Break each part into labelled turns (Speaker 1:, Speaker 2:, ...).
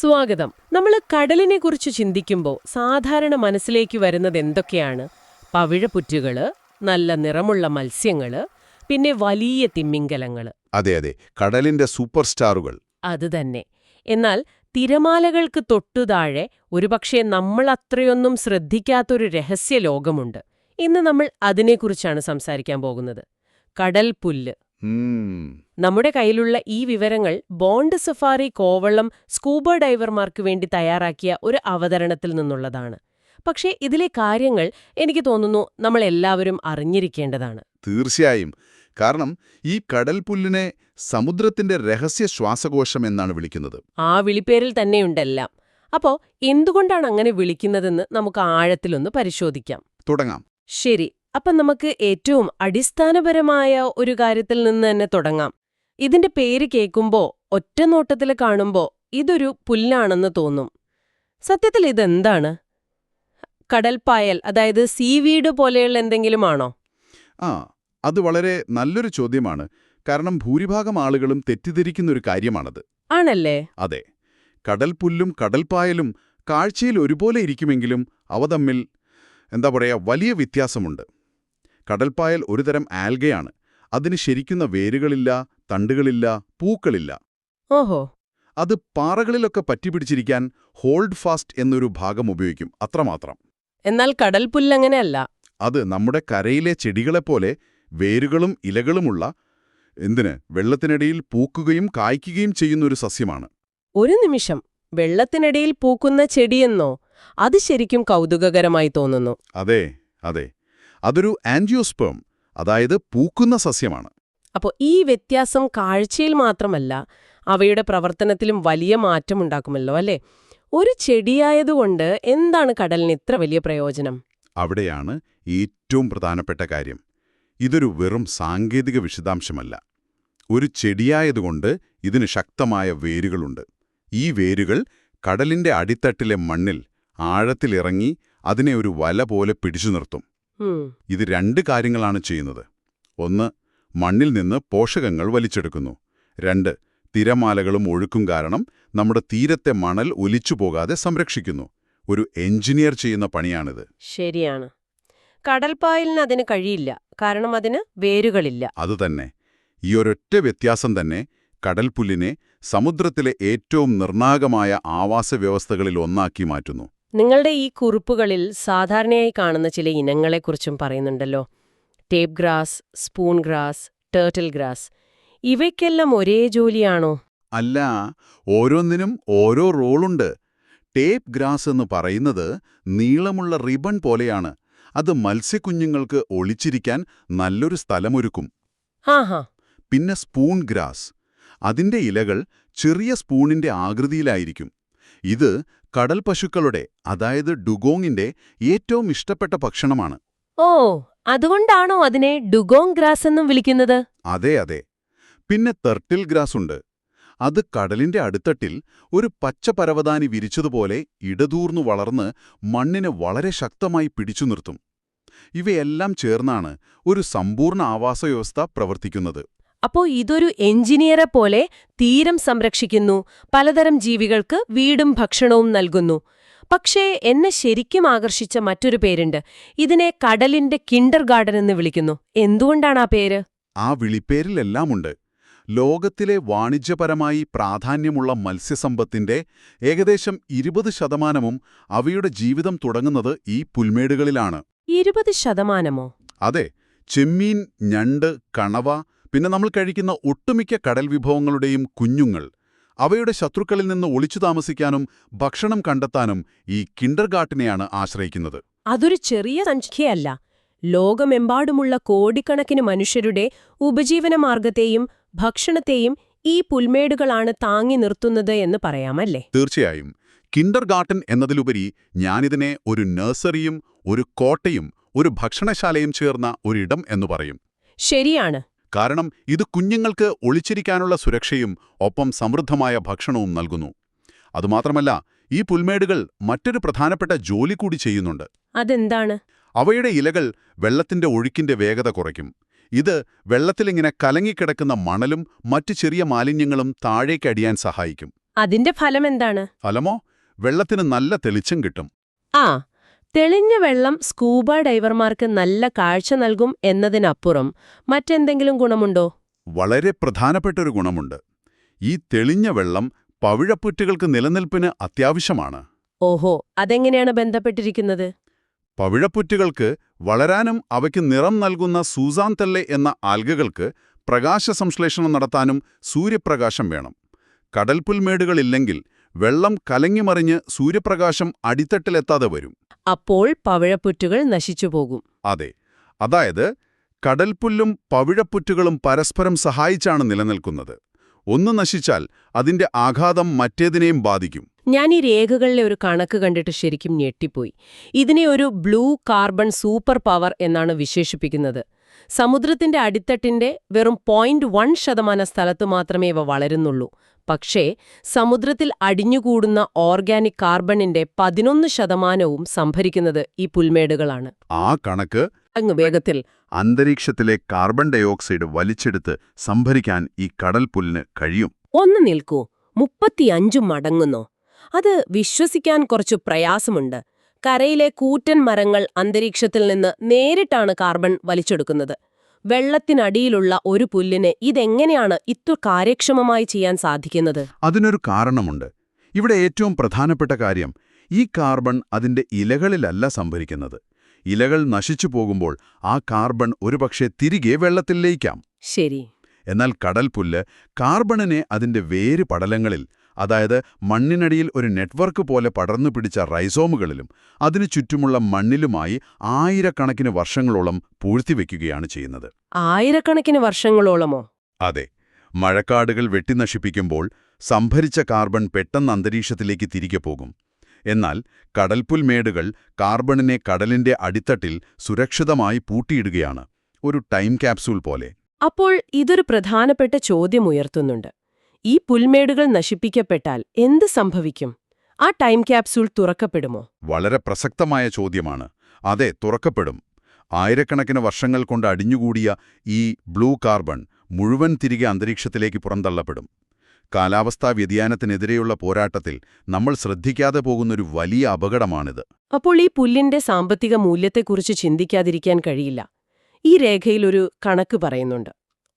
Speaker 1: സ്വാഗതം. നമ്മൾ കടലിനെ കുറിച്ച് ചിന്തിക്കുമ്പോൾ സാധാരണ മനസ്സിലേക്ക് വരുന്നത് എന്തൊക്കെയാണ്? പവിഴപ്പുറ്റുകള്, നല്ല നിറമുള്ള മത്സ്യങ്ങള്, പിന്നെ വലിയ തിമിംഗലങ്ങള്.
Speaker 2: അതെ അതെ, കടലിന്റെ സൂപ്പർ സ്റ്റാറുകൾ.
Speaker 1: അത് തന്നെ. എന്നാൽ തിരമാലകൾക്ക് തൊട്ടുതാഴെ ഒരുപക്ഷെ നമ്മൾ അത്രയൊന്നും ശ്രദ്ധിക്കാത്തൊരു രഹസ്യ ലോകമുണ്ട്. ഇന്ന് നമ്മൾ അതിനെക്കുറിച്ചാണ് സംസാരിക്കാൻ പോകുന്നത്. കടൽ പുല്ല്. നമ്മുടെ കയ്യിലുള്ള ഈ വിവരങ്ങൾ ബോണ്ട് സഫാരി കോവളം സ്കൂബ ഡൈവർമാർക്ക് വേണ്ടി തയ്യാറാക്കിയ ഒരു അവതരണത്തിൽ നിന്നുള്ളതാണ്. പക്ഷേ ഇതിലെ കാര്യങ്ങൾ എനിക്ക് തോന്നുന്നു നമ്മൾ എല്ലാവരും അറിഞ്ഞിരിക്കേണ്ടതാണ്.
Speaker 2: തീർച്ചയായും. കാരണം ഈ കടൽ പുല്ലിനെ സമുദ്രത്തിന്റെ രഹസ്യ ശ്വാസകോശം എന്നാണ് വിളിക്കുന്നത്.
Speaker 1: ആ വിളിപ്പേരിൽ തന്നെയുണ്ടെല്ലാം. അപ്പോ എന്തുകൊണ്ടാണ് അങ്ങനെ വിളിക്കുന്നതെന്ന് നമുക്ക് ആഴത്തിലൊന്ന് പരിശോധിക്കാം.
Speaker 2: തുടങ്ങാം.
Speaker 1: ശരി. അപ്പം നമുക്ക് ഏറ്റവും അടിസ്ഥാനപരമായ ഒരു കാര്യത്തിൽ നിന്ന് തന്നെ തുടങ്ങാം. ഇതിന്റെ പേര് കേൾക്കുമ്പോ, ഒറ്റ നോട്ടത്തിൽ കാണുമ്പോ ഇതൊരു പുല്ലാണെന്ന് തോന്നും. സത്യത്തിൽ ഇതെന്താണ്? കടൽപ്പായൽ, അതായത് സീവീഡ് പോലെയുള്ള എന്തെങ്കിലും ആണോ?
Speaker 2: അത് വളരെ നല്ലൊരു ചോദ്യമാണ്. കാരണം ഭൂരിഭാഗം ആളുകളും തെറ്റിദ്ധരിക്കുന്നൊരു കാര്യമാണത്.
Speaker 1: ആണല്ലേ?
Speaker 2: അതെ. കടൽപ്പുല്ലും കടൽപ്പായലും കാഴ്ചയിൽ ഒരുപോലെ ഇരിക്കുമെങ്കിലും അവ തമ്മിൽ വലിയ വ്യത്യാസമുണ്ട്. കടൽപ്പായൽ ഒരുതരം ആൽഗയാണ്. അതിന് ശരിക്കുന്ന വേരുകളില്ല, തണ്ടുകളില്ല, പൂക്കളില്ല.
Speaker 1: ഓഹോ.
Speaker 2: അത് പാറകളിലൊക്കെ പറ്റിപ്പിടിച്ചിരിക്കാൻ ഹോൾഡ് ഫാസ്റ്റ് എന്നൊരു ഭാഗം ഉപയോഗിക്കും, അത്രമാത്രം.
Speaker 1: എന്നാൽ കടൽപ്പുല്ലങ്ങനെയല്ല.
Speaker 2: അത് നമ്മുടെ കരയിലെ ചെടികളെപ്പോലെ വേരുകളും ഇലകളുമുള്ള, വെള്ളത്തിനിടയിൽ പൂക്കുകയും കായ്ക്കുകയും ചെയ്യുന്നൊരു സസ്യമാണ്.
Speaker 1: ഒരു നിമിഷം, വെള്ളത്തിനിടയിൽ പൂക്കുന്ന ചെടിയെന്നോ? അത് ശരിക്കും കൗതുകകരമായി തോന്നുന്നു.
Speaker 2: അതെ അതെ, അതൊരു ആൻജിയോസ്പേം, അതായത് പൂക്കുന്ന സസ്യമാണ്.
Speaker 1: അപ്പോൾ ഈ വ്യത്യാസം കാഴ്ചയിൽ മാത്രമല്ല, അവയുടെ പ്രവർത്തനത്തിലും വലിയ മാറ്റമുണ്ടാക്കുമല്ലോ അല്ലേ? ഒരു ചെടിയായതുകൊണ്ട് എന്താണ് കടലിന് ഇത്ര വലിയ പ്രയോജനം?
Speaker 2: അവിടെയാണ് ഏറ്റവും പ്രധാനപ്പെട്ട കാര്യം. ഇതൊരു വെറും സാങ്കേതിക വിശദാംശമല്ല. ഒരു ചെടിയായതുകൊണ്ട് ഇതിന് ശക്തമായ വേരുകളുണ്ട്. ഈ വേരുകൾ കടലിന്റെ അടിത്തട്ടിലെ മണ്ണിൽ ആഴത്തിലിറങ്ങി അതിനെ ഒരു വല പോലെ പിടിച്ചു നിർത്തും. ഇത് രണ്ട് കാര്യങ്ങളാണ് ചെയ്യുന്നത്. ഒന്ന്, മണ്ണിൽ നിന്ന് പോഷകങ്ങൾ വലിച്ചെടുക്കുന്നു. രണ്ട്, തിരമാലകളും ഒഴുക്കും കാരണം നമ്മുടെ തീരത്തെ മണൽ ഒലിച്ചുപോകാതെ സംരക്ഷിക്കുന്നു. ഒരു എഞ്ചിനീയർ ചെയ്യുന്ന പണിയാണിത്.
Speaker 1: ശരിയാണ്. കടൽപ്പായലിന് അതിന് കഴിയില്ല, കാരണം അതിന് വേരുകളില്ല.
Speaker 2: അതുതന്നെ. ഈ ഒരൊറ്റ വ്യത്യാസം തന്നെ കടൽപ്പുല്ലിനെ സമുദ്രത്തിലെ ഏറ്റവും നിർണായകമായ ആവാസ വ്യവസ്ഥകളിൽ ഒന്നാക്കി മാറ്റുന്നു.
Speaker 1: നിങ്ങളുടെ ഈ കുറിപ്പുകളിൽ സാധാരണയായി കാണുന്ന ചില ഇനങ്ങളെക്കുറിച്ചും പറയുന്നുണ്ടല്ലോ. Tape grass, spoon grass, turtle grass. ഇവയ്ക്കെല്ലാം ഒരേ ജോലിയാണോ?
Speaker 2: അല്ല, ഓരോന്നിനും ഓരോ റോളുണ്ട്. ടേപ്പ് ഗ്രാസ് എന്ന് പറയുന്നത് നീളമുള്ള റിബൺ പോലെയാണ്. അത് മത്സ്യക്കുഞ്ഞുങ്ങൾക്ക് ഒളിച്ചിരിക്കാൻ നല്ലൊരു സ്ഥലമൊരുക്കും.
Speaker 1: ആഹാ.
Speaker 2: പിന്നെ സ്പൂൺ ഗ്രാസ്. അതിന്റെ ഇലകൾ ചെറിയ സ്പൂണിന്റെ ആകൃതിയിലായിരിക്കും. ഇത് കടൽ പശുക്കളുടെ, അതായത് ഡുഗോങ്ങിന്റെ ഏറ്റവും ഇഷ്ടപ്പെട്ട ഭക്ഷണമാണ്.
Speaker 1: ഓ, അതുകൊണ്ടാണോ അതിനെ ഡുഗോങ് ഗ്രാസ് എന്നും വിളിക്കുന്നത്?
Speaker 2: അതെ അതെ. പിന്നെ ടർട്ടിൽ ഗ്രാസ് ഉണ്ട്. അത് കടലിന്റെ അടിത്തട്ടിൽ ഒരു പച്ച പരവതാനി വിരിച്ചതുപോലെ ഇടതൂർന്നു വളർന്ന് മണ്ണിനെ വളരെ ശക്തമായി പിടിച്ചു നിർത്തും. ഇവയെല്ലാം ചേർന്നാണ് ഒരു സമ്പൂർണ്ണ ആവാസവ്യവസ്ഥ പ്രവർത്തിക്കുന്നത്.
Speaker 1: അപ്പോ ഇതൊരു എഞ്ചിനീയറെ പോലെ തീരം സംരക്ഷിക്കുന്നു, പലതരം ജീവികൾക്ക് വീടും ഭക്ഷണവും നൽകുന്നു. പക്ഷേ എന്നെ ശരിക്കും ആകർഷിച്ച മറ്റൊരു പേരുണ്ട്. ഇതിനെ കടലിന്റെ കിൻഡർ ഗാർഡൻ എന്ന് വിളിക്കുന്നു. എന്തുകൊണ്ടാണ് ആ പേര്?
Speaker 2: ആ വിളിപ്പേരിലെല്ലാമുണ്ട്. ലോകത്തിലെ വാണിജ്യപരമായി പ്രാധാന്യമുള്ള മത്സ്യസമ്പത്തിന്റെ ഏകദേശം 20% അവയുടെ ജീവിതം തുടങ്ങുന്നത് ഈ പുൽമേടുകളിലാണ്.
Speaker 1: 20%?
Speaker 2: അതെ. ചെമ്മീൻ, ഞണ്ട്, കണവ, പിന്നെ നമ്മൾ കഴിക്കുന്ന ഒട്ടുമിക്ക കടൽ വിഭവങ്ങളുടെയും കുഞ്ഞുങ്ങൾ അവയുടെ ശത്രുക്കളിൽ നിന്ന് ഒളിച്ചു താമസിക്കാനും ഭക്ഷണം കണ്ടെത്താനും ഈ കിൻഡർ ഗാർഡനെയാണ് ആശ്രയിക്കുന്നത്.
Speaker 1: അതൊരു ചെറിയ സംഖ്യയല്ല. ലോകമെമ്പാടുമുള്ള കോടിക്കണക്കിന് മനുഷ്യരുടെ ഉപജീവനമാർഗത്തെയും ഭക്ഷണത്തെയും ഈ പുൽമേടുകളാണ് താങ്ങി നിർത്തുന്നത് എന്ന് പറയാമല്ലേ?
Speaker 2: തീർച്ചയായും. കിൻഡർ ഗാർഡൻ എന്നതിലുപരി ഞാനിതിനെ ഒരു നഴ്സറിയും ഒരു കോട്ടയും ഒരു ഭക്ഷണശാലയും ചേർന്ന ഒരിടം എന്നു പറയും.
Speaker 1: ശരിയാണ്.
Speaker 2: കാരണം ഇത് കുഞ്ഞുങ്ങൾക്ക് ഒളിച്ചിരിക്കാനുള്ള സുരക്ഷയും ഒപ്പം സമൃദ്ധമായ ഭക്ഷണവും നൽകുന്നു. അതുമാത്രമല്ല, ഈ പുൽമേടുകൾ മറ്റൊരു പ്രധാനപ്പെട്ട ജോലി കൂടി ചെയ്യുന്നുണ്ട്.
Speaker 1: അതെന്താണ്?
Speaker 2: അവയുടെ ഇലകൾ വെള്ളത്തിന്റെ ഒഴുക്കിന്റെ വേഗത കുറയ്ക്കും. ഇത് വെള്ളത്തിലിങ്ങനെ കലങ്ങിക്കിടക്കുന്ന മണലും മറ്റു ചെറിയ മാലിന്യങ്ങളും താഴേക്കടിയാൻ സഹായിക്കും.
Speaker 1: അതിന്റെ ഫലമെന്താണ്?
Speaker 2: ഫലമോ? വെള്ളത്തിന് നല്ല തെളിച്ചം കിട്ടും.
Speaker 1: ആ, തെളിഞ്ഞ വെള്ളം സ്കൂബ ഡൈവർമാർക്ക് നല്ല കാഴ്ച നൽകും എന്നതിനപ്പുറം മറ്റെന്തെങ്കിലും ഗുണമുണ്ടോ?
Speaker 2: വളരെ പ്രധാനപ്പെട്ടൊരു ഗുണമുണ്ട്. ഈ തെളിഞ്ഞ വെള്ളം പവിഴപ്പുറ്റുകൾക്ക് നിലനിൽപ്പിന് അത്യാവശ്യമാണ്.
Speaker 1: ഓഹോ, അതെങ്ങനെയാണ് ബന്ധപ്പെട്ടിരിക്കുന്നത്?
Speaker 2: പവിഴപ്പുറ്റുകൾക്ക് വളരാനും അവയ്ക്ക് നിറം നൽകുന്ന സൂസാൻതെല്ലെ എന്ന ആൽഗകൾക്ക് പ്രകാശസംശ്ലേഷണം നടത്താനും സൂര്യപ്രകാശം വേണം. കടൽപ്പുൽമേടുകളില്ലെങ്കിൽ വെള്ളം കലങ്ങിമറിഞ്ഞ് സൂര്യപ്രകാശം അടിത്തട്ടിലെത്താതെ വരും.
Speaker 1: അപ്പോൾ പവിഴപ്പുറ്റുകൾ നശിച്ചുപോകും.
Speaker 2: അതെ, അതായത് കടൽപ്പുല്ലും പവിഴപ്പുറ്റുകളും പരസ്പരം സഹായിച്ചാണ് നിലനിൽക്കുന്നത്. ഒന്ന് നശിച്ചാൽ അതിന്റെ ആഘാതം മറ്റേതിനെയും ബാധിക്കും.
Speaker 1: ഞാൻ ഈ രേഖകളിലെ ഒരു കണക്ക് കണ്ടിട്ട് ശരിക്കും ഞെട്ടിപ്പോയി. ഇതിനെ ഒരു ബ്ലൂ കാർബൺ സൂപ്പർ പവർ എന്നാണ് വിശേഷിപ്പിക്കുന്നത്. സമുദ്രത്തിന്റെ അടിത്തട്ടിന്റെ വെറും 0.1% സ്ഥലത്ത് മാത്രമേ ഇവ വളരുന്നുള്ളൂ. പക്ഷേ സമുദ്രത്തിൽ അടിഞ്ഞുകൂടുന്ന ഓർഗാനിക് കാർബണിന്റെ 11% സംഭരിക്കുന്നത് ഈ പുൽമേടുകളാണ്.
Speaker 2: ആ കണക്ക്
Speaker 1: അങ്ങ് വേഗത്തിൽ
Speaker 2: അന്തരീക്ഷത്തിലെ കാർബൺ ഡയോക്സൈഡ് വലിച്ചെടുത്ത് സംഭരിക്കാൻ ഈ കടൽപ്പുല്ലിന് കഴിയും.
Speaker 1: ഒന്ന് നിൽക്കൂ, 35 മടങ്ങുന്നോ? അത് വിശ്വസിക്കാൻ കുറച്ചു പ്രയാസമുണ്ട്. കരയിലെ കൂറ്റൻ മരങ്ങൾ അന്തരീക്ഷത്തിൽ നിന്ന് നേരിട്ടാണ് കാർബൺ വലിച്ചെടുക്കുന്നത്. വെള്ളത്തിനടിയിലുള്ള ഒരു പുല്ലിനെ ഇതെങ്ങനെയാണ് ഇത്ര കാര്യക്ഷമമായി ചെയ്യാൻ സാധിക്കുന്നത്?
Speaker 2: അതിനൊരു കാരണമുണ്ട്. ഇവിടെ ഏറ്റവും പ്രധാനപ്പെട്ട കാര്യം, ഈ കാർബൺ അതിന്റെ ഇലകളിലല്ല സംഭരിക്കുന്നത്. ഇലകൾ നശിച്ചു പോകുമ്പോൾ ആ കാർബൺ ഒരുപക്ഷെ തിരികെ വെള്ളത്തിൽ ലയിക്കാം.
Speaker 1: ശരി.
Speaker 2: എന്നാൽ കടൽപ്പുല്ല് കാർബണിനെ അതിന്റെ വേര് പടലങ്ങളിൽ, അതായത് മണ്ണിനടിയിൽ ഒരു നെറ്റ്വർക്ക് പോലെ പടർന്നു പിടിച്ച റൈസോമുകളിലും അതിനു ചുറ്റുമുള്ള മണ്ണിലുമായി ആയിരക്കണക്കിന് വർഷങ്ങളോളം പൂഴ്ത്തിവെക്കുകയാണ് ചെയ്യുന്നത്.
Speaker 1: ആയിരക്കണക്കിന് വർഷങ്ങളോളമോ?
Speaker 2: അതെ. മഴക്കാടുകൾ വെട്ടിനശിപ്പിക്കുമ്പോൾ സംഭരിച്ച കാർബൺ പെട്ടെന്ന് അന്തരീക്ഷത്തിലേക്ക് തിരികെ പോകും. എന്നാൽ കടൽപ്പുൽമേടുകൾ കാർബണിനെ കടലിന്റെ അടിത്തട്ടിൽ സുരക്ഷിതമായി പൂട്ടിയിടുകയാണ്, ഒരു ടൈം ക്യാപ്സൂൾ പോലെ.
Speaker 1: അപ്പോൾ ഇതൊരു പ്രധാനപ്പെട്ട ചോദ്യമുയർത്തുന്നുണ്ട്. ഈ പുൽമേടുകൾ നശിപ്പിക്കപ്പെട്ടാൽ എന്ത് സംഭവിക്കും? ആ ടൈം ക്യാപ്സൂൾ തുറക്കപ്പെടുമോ?
Speaker 2: വളരെ പ്രസക്തമായ ചോദ്യമാണ്. അതെ, തുറക്കപ്പെടും. ആയിരക്കണക്കിന് വർഷങ്ങൾ കൊണ്ട് അടിഞ്ഞുകൂടിയ ഈ ബ്ലൂ കാർബൺ മുഴുവൻ തിരികെ അന്തരീക്ഷത്തിലേക്ക് പുറന്തള്ളപ്പെടും. കാലാവസ്ഥാ വ്യതിയാനത്തിനെതിരെയുള്ള പോരാട്ടത്തിൽ നമ്മൾ ശ്രദ്ധിക്കാതെ പോകുന്നൊരു വലിയ അപകടമാണിത്.
Speaker 1: അപ്പോൾ ഈ പുല്ലിന്റെ സാമ്പത്തിക മൂല്യത്തെക്കുറിച്ച് ചിന്തിക്കാതിരിക്കാൻ കഴിയില്ല. ഈ രേഖയിൽ ഒരു കണക്ക് പറയുന്നുണ്ട്.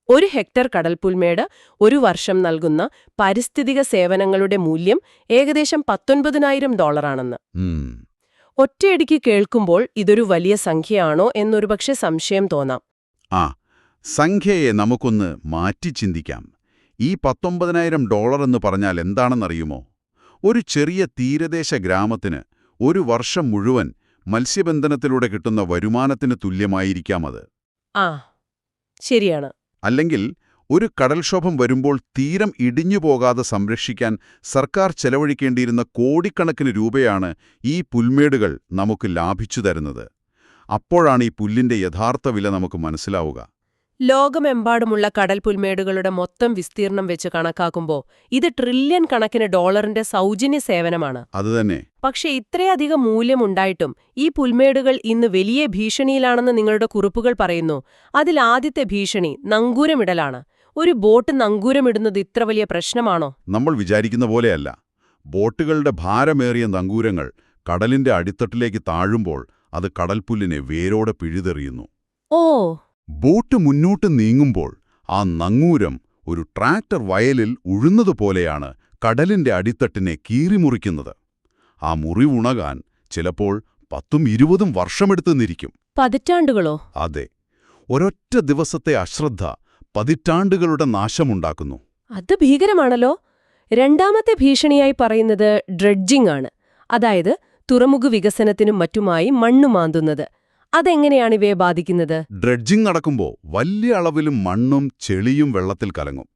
Speaker 1: 1 ഹെക്ടർ കടൽപ്പുൽമേട് ഒരു വർഷം നൽകുന്ന പാരിസ്ഥിതിക സേവനങ്ങളുടെ മൂല്യം ഏകദേശം $19,000 ഒറ്റയടിക്ക് കേൾക്കുമ്പോൾ ഇതൊരു വലിയ സംഖ്യയാണോ എന്നൊരുപക്ഷെ സംശയം തോന്നാം.
Speaker 2: ആ സംഖ്യയെ നമുക്കൊന്ന് മാറ്റി ചിന്തിക്കാം. ഈ $19,000 എന്ന് പറഞ്ഞാൽ എന്താണെന്നറിയുമോ? ഒരു ചെറിയ തീരദേശ ഗ്രാമത്തിന് ഒരു വർഷം മുഴുവൻ മത്സ്യബന്ധനത്തിലൂടെ കിട്ടുന്ന വരുമാനത്തിന് തുല്യമായിരിക്കാം അത്.
Speaker 1: ആ, ശരിയാണ്.
Speaker 2: അല്ലെങ്കിൽ ഒരു കടൽക്ഷോഭം വരുമ്പോൾ തീരം ഇടിഞ്ഞുപോകാതെ സംരക്ഷിക്കാൻ സർക്കാർ ചെലവഴിക്കേണ്ടിയിരുന്ന കോടിക്കണക്കിന് രൂപയാണ് ഈ പുൽമേടുകൾ നമുക്ക് ലാഭിച്ചു തരുന്നത്. അപ്പോഴാണ് ഈ പുല്ലിന്റെ യഥാർത്ഥ വില നമുക്ക് മനസ്സിലാവുക.
Speaker 1: ലോകമെമ്പാടുമുള്ള കടൽപ്പുൽമേടുകളുടെ മൊത്തം വിസ്തീർണം വെച്ച് കണക്കാക്കുമ്പോൾ ഇത് ട്രില്യൺ കണക്കിന് ഡോളറിന്റെ സൗജന്യ സേവനമാണ്.
Speaker 2: അതുതന്നെ.
Speaker 1: പക്ഷേ ഇത്രയധികം മൂല്യമുണ്ടായിട്ടും ഈ പുൽമേടുകൾ ഇന്ന് വലിയ ഭീഷണിയിലാണെന്ന് നിങ്ങളുടെ കുറിപ്പുകൾ പറയുന്നു. അതിൽ ആദ്യത്തെ ഭീഷണി നങ്കൂരമിടലാണ്. ഒരു ബോട്ട് നങ്കൂരമിടുന്നത് ഇത്ര വലിയ പ്രശ്നമാണോ?
Speaker 2: നമ്മൾ വിചാരിക്കുന്ന പോലെയല്ല. ബോട്ടുകളുടെ ഭാരമേറിയ നങ്കൂരങ്ങൾ കടലിന്റെ അടിത്തട്ടിലേക്ക് താഴുമ്പോൾ അത് കടൽപ്പുല്ലിനെ വേരോടെ പിഴുതെറിയുന്നു.
Speaker 1: ഓ.
Speaker 2: ബോട്ട് മുന്നോട്ട് നീങ്ങുമ്പോൾ ആ നങ്കൂരം ഒരു ട്രാക്ടർ വയലിൽ ഉഴുന്നതുപോലെയാണ് കടലിന്റെ അടിത്തട്ടിനെ കീറിമുറിക്കുന്നത്. ആ മുറിവുണകാൻ ചിലപ്പോൾ 10-20 വർഷമെടുത്തെന്നിരിക്കും.
Speaker 1: പതിറ്റാണ്ടുകളോ?
Speaker 2: അതെ. ഒരൊറ്റ ദിവസത്തെ അശ്രദ്ധ പതിറ്റാണ്ടുകളുടെ നാശമുണ്ടാക്കുന്നു.
Speaker 1: അത് ഭീകരമാണല്ലോ. രണ്ടാമത്തെ ഭീഷണിയായി പറയുന്നത് ഡ്രെഡ്ജിംഗ് ആണ്. അതായത് തുറമുഖ വികസനത്തിനും മറ്റുമായി മണ്ണു മാന്തുന്നത്. അതെങ്ങനെയാണ് ഇവയെ ബാധിക്കുന്നത്?
Speaker 2: ഡ്രെഡ്ജിംഗ് നടക്കുമ്പോൾ വലിയ അളവിലും മണ്ണും ചെളിയും വെള്ളത്തിൽ കലങ്ങും.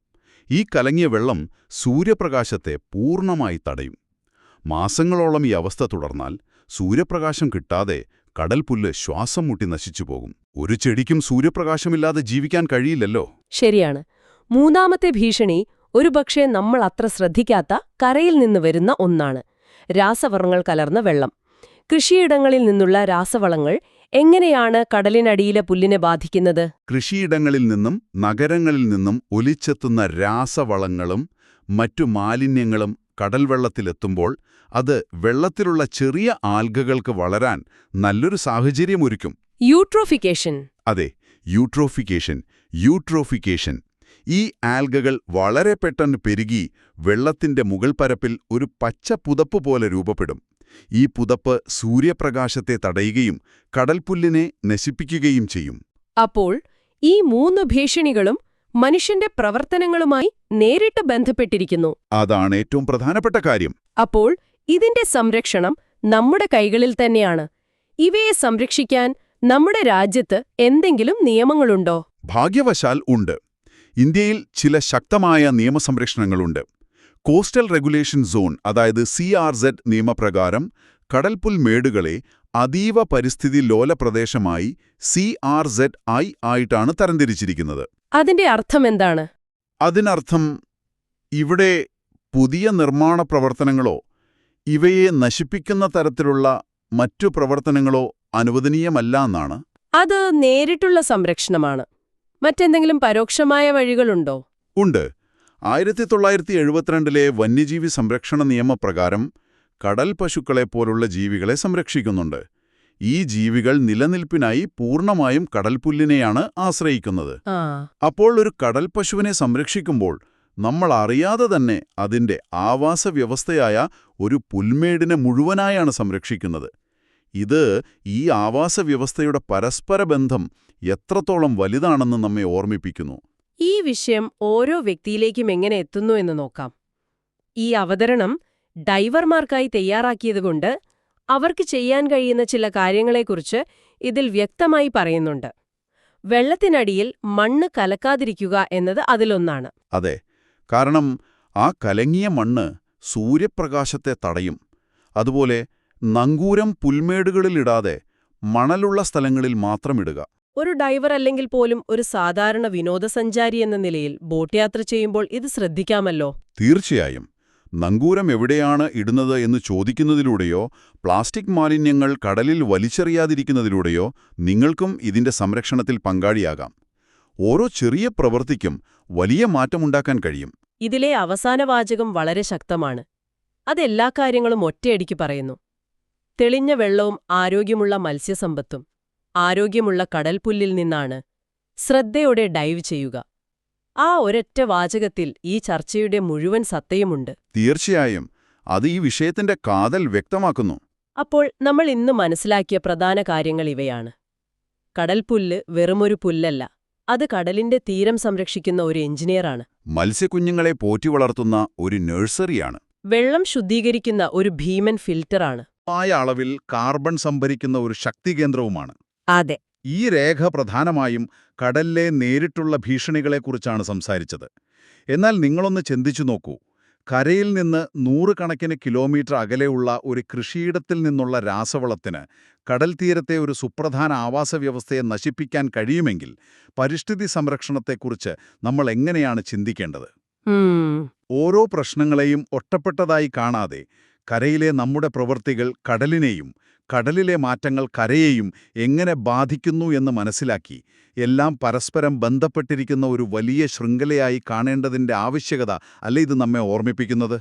Speaker 2: ഈ കലങ്ങിയ വെള്ളം സൂര്യപ്രകാശത്തെ പൂർണ്ണമായി തടയും. മാസങ്ങളോളം ഈ അവസ്ഥ തുടർന്നാൽ സൂര്യപ്രകാശം കിട്ടാതെ കടൽപ്പുല്ല് ശ്വാസം മുട്ടി നശിച്ചുപോകും. ഒരു ചെടിക്കും സൂര്യപ്രകാശമില്ലാതെ ജീവിക്കാൻ കഴിയില്ലല്ലോ.
Speaker 1: ശരിയാണ്. മൂന്നാമത്തെ ഭീഷണി ഒരുപക്ഷെ നമ്മൾ അത്ര ശ്രദ്ധിക്കാത്ത കരയിൽ നിന്ന് വരുന്ന ഒന്നാണ്. രാസവളങ്ങൾ കലർന്ന വെള്ളം. കൃഷിയിടങ്ങളിൽ നിന്നുള്ള രാസവളങ്ങൾ എങ്ങനെയാണ് കടലിനടിയിലെ പുല്ലിനെ ബാധിക്കുന്നത്?
Speaker 2: കൃഷിയിടങ്ങളിൽ നിന്നും നഗരങ്ങളിൽ നിന്നും ഒലിച്ചെത്തുന്ന രാസവളങ്ങളും മറ്റു മാലിന്യങ്ങളും കടൽ വെള്ളത്തിലെത്തുമ്പോൾ അത് വെള്ളത്തിലുള്ള ചെറിയ ആൽഗകൾക്ക് വളരാൻ നല്ലൊരു സാഹചര്യമൊരുക്കും.
Speaker 1: യൂട്രോഫിക്കേഷൻ.
Speaker 2: അതെ, യൂട്രോഫിക്കേഷൻ. ഈ ആൽഗകൾ വളരെ പെട്ടെന്ന് പെരുകി വെള്ളത്തിന്റെ മുകൾ പരപ്പിൽ ഒരു പച്ച പുതപ്പ് പോലെ രൂപപ്പെടും. ഈ പുതപ്പ് സൂര്യപ്രകാശത്തെ തടയുകയും കടൽപ്പുല്ലിനെ നശിപ്പിക്കുകയും ചെയ്യും.
Speaker 1: അപ്പോൾ ഈ 3 ഭീഷണികളും മനുഷ്യന്റെ പ്രവർത്തനങ്ങളുമായി നേരിട്ട് ബന്ധപ്പെട്ടിരിക്കുന്നു.
Speaker 2: അതാണ് ഏറ്റവും പ്രധാനപ്പെട്ട കാര്യം.
Speaker 1: അപ്പോൾ ഇതിന്റെ സംരക്ഷണം നമ്മുടെ കൈകളിൽ തന്നെയാണ്. ഇവയെ സംരക്ഷിക്കാൻ നമ്മുടെ രാജ്യത്ത് എന്തെങ്കിലും നിയമങ്ങളുണ്ടോ?
Speaker 2: ഭാഗ്യവശാൽ ഉണ്ട്. ഇന്ത്യയിൽ ചില ശക്തമായ നിയമസംരക്ഷണങ്ങളുണ്ട്. കോസ്റ്റൽ റെഗുലേഷൻ സോൺ, അതായത് CRZ നിയമപ്രകാരം കടൽപ്പുൽ മേടുകളെ അതീവ പരിസ്ഥിതി ലോല പ്രദേശമായി CRZI ആയിട്ടാണ് തരംതിരിച്ചിരിക്കുന്നത്.
Speaker 1: അതിന്റെ അർത്ഥമെന്താണ്?
Speaker 2: അതിനർത്ഥം ഇവിടെ പുതിയ നിർമ്മാണ പ്രവർത്തനങ്ങളോ ഇവയെ നശിപ്പിക്കുന്ന തരത്തിലുള്ള മറ്റു പ്രവർത്തനങ്ങളോ അനുവദനീയമല്ല എന്നാണ്.
Speaker 1: അത് നേരിട്ടുള്ള സംരക്ഷണമാണ്. മറ്റെന്തെങ്കിലും പരോക്ഷമായ വഴികളുണ്ടോ?
Speaker 2: ഉണ്ട്. 1972 വന്യജീവി സംരക്ഷണ നിയമപ്രകാരം കടൽ പശുക്കളെപ്പോലുള്ള ജീവികളെ സംരക്ഷിക്കുന്നുണ്ട്. ഈ ജീവികൾ നിലനിൽപ്പിനായി പൂർണ്ണമായും കടൽപ്പുല്ലിനെയാണ് ആശ്രയിക്കുന്നത്. അപ്പോൾ ഒരു കടൽ പശുവിനെ സംരക്ഷിക്കുമ്പോൾ നമ്മൾ അറിയാതെ തന്നെ അതിന്റെ ആവാസ വ്യവസ്ഥയായ ഒരു പുൽമേടിനെ മുഴുവനായാണ് സംരക്ഷിക്കുന്നത്. ഇത് ഈ ആവാസ വ്യവസ്ഥയുടെ പരസ്പര ബന്ധം എത്രത്തോളം വലുതാണെന്ന് നമ്മെ ഓർമ്മിപ്പിക്കുന്നു.
Speaker 1: ഈ വിഷയം ഓരോ വ്യക്തിയിലേക്കും എങ്ങനെ എത്തുന്നു എന്ന് നോക്കാം. ഈ അവതരണം ഡൈവർമാർക്കായി തയ്യാറാക്കിയതുകൊണ്ട് അവർക്ക് ചെയ്യാൻ കഴിയുന്ന ചില കാര്യങ്ങളെക്കുറിച്ച് ഇതിൽ വ്യക്തമായി പറയുന്നുണ്ട്. വെള്ളത്തിനടിയിൽ മണ്ണ് കലക്കാതിരിക്കുക എന്നത് അതിലൊന്നാണ്.
Speaker 2: അതെ, കാരണം ആ കലങ്ങിയ മണ്ണ് സൂര്യപ്രകാശത്തെ തടയും. അതുപോലെ നങ്കൂരം പുൽമേടുകളിലിടാതെ മണലുള്ള സ്ഥലങ്ങളിൽ മാത്രം ഇടുക.
Speaker 1: ഒരു ഡൈവർ അല്ലെങ്കിൽ പോലും ഒരു സാധാരണ വിനോദസഞ്ചാരി എന്ന നിലയിൽ ബോട്ട് യാത്ര ചെയ്യുമ്പോൾ ഇത് ശ്രദ്ധിക്കാമല്ലോ.
Speaker 2: തീർച്ചയായും. നങ്കൂരം എവിടെയാണ് ഇടുന്നത് എന്ന് ചോദിക്കുന്നതിലൂടെയോ പ്ലാസ്റ്റിക് മാലിന്യങ്ങൾ കടലിൽ വലിച്ചെറിയാതിരിക്കുന്നതിലൂടെയോ നിങ്ങൾക്കും ഇതിന്റെ സംരക്ഷണത്തിൽ പങ്കാളിയാകാം. ഓരോ ചെറിയ പ്രവൃത്തിക്കും വലിയ മാറ്റമുണ്ടാക്കാൻ കഴിയും.
Speaker 1: ഇതിലെ അവസാന വാചകം വളരെ ശക്തമാണ്. അതെല്ലാ കാര്യങ്ങളും ഒറ്റയടിക്ക് പറയുന്നു. തെളിഞ്ഞ വെള്ളവും ആരോഗ്യമുള്ള മത്സ്യസമ്പത്തും ആരോഗ്യമുള്ള കടൽപ്പുല്ലിൽ നിന്നാണ്. ശ്രദ്ധയോടെ ഡൈവ് ചെയ്യുക. ആ ഒരൊറ്റ വാചകത്തിൽ ഈ ചർച്ചയുടെ മുഴുവൻ സത്തയുമുണ്ട്.
Speaker 2: തീർച്ചയായും. അത് ഈ വിഷയത്തിന്റെ കാതൽ വ്യക്തമാക്കുന്നു.
Speaker 1: അപ്പോൾ നമ്മൾ ഇന്ന് മനസ്സിലാക്കിയ പ്രധാന കാര്യങ്ങൾ ഇവയാണ്. കടൽപ്പുല്ല് വെറുമൊരു പുല്ലല്ല. അത് കടലിന്റെ തീരം സംരക്ഷിക്കുന്ന ഒരു എഞ്ചിനീയറാണ്.
Speaker 2: മത്സ്യക്കുഞ്ഞുങ്ങളെ പോറ്റി വളർത്തുന്ന ഒരു നഴ്സറിയാണ്.
Speaker 1: വെള്ളം ശുദ്ധീകരിക്കുന്ന ഒരു ഭീമൻ ഫിൽറ്ററാണ്.
Speaker 2: ആയ അളവിൽ കാർബൺ സംഭരിക്കുന്ന ഒരു ശക്തികേന്ദ്രവുമാണ്.
Speaker 1: അതെ.
Speaker 2: ഈ രേഖ പ്രധാനമായും കടലിലെ നേരിട്ടുള്ള ഭീഷണികളെക്കുറിച്ചാണ് സംസാരിച്ചത്. എന്നാൽ നിങ്ങളൊന്ന് ചിന്തിച്ചു നോക്കൂ. കരയിൽ നിന്ന് 100 കണക്കിന് കിലോമീറ്റർ അകലെയുള്ള ഒരു കൃഷിയിടത്തിൽ നിന്നുള്ള രാസവളത്തിന് കടൽ തീരത്തെ ഒരു സുപ്രധാന ആവാസവ്യവസ്ഥയെ നശിപ്പിക്കാൻ കഴിയുമെങ്കിൽ പരിസ്ഥിതി സംരക്ഷണത്തെക്കുറിച്ച് നമ്മൾ എങ്ങനെയാണ് ചിന്തിക്കേണ്ടത്? ഓരോ പ്രശ്നങ്ങളെയും ഒറ്റപ്പെട്ടതായി കാണാതെ കരയിലെ നമ്മുടെ പ്രവൃത്തികൾ കടലിനെയും കടലിലെ മാറ്റങ്ങൾ കരയെയും എങ്ങനെ ബാധിക്കുന്നു എന്ന് മനസ്സിലാക്കി എല്ലാം പരസ്പരം ബന്ധപ്പെട്ടിരിക്കുന്ന ഒരു വലിയ ശൃംഖലയായി കാണേണ്ടതിന്റെ ആവശ്യകത അല്ലേ ഇത് നമ്മെ ഓർമ്മിപ്പിക്കുന്നത്?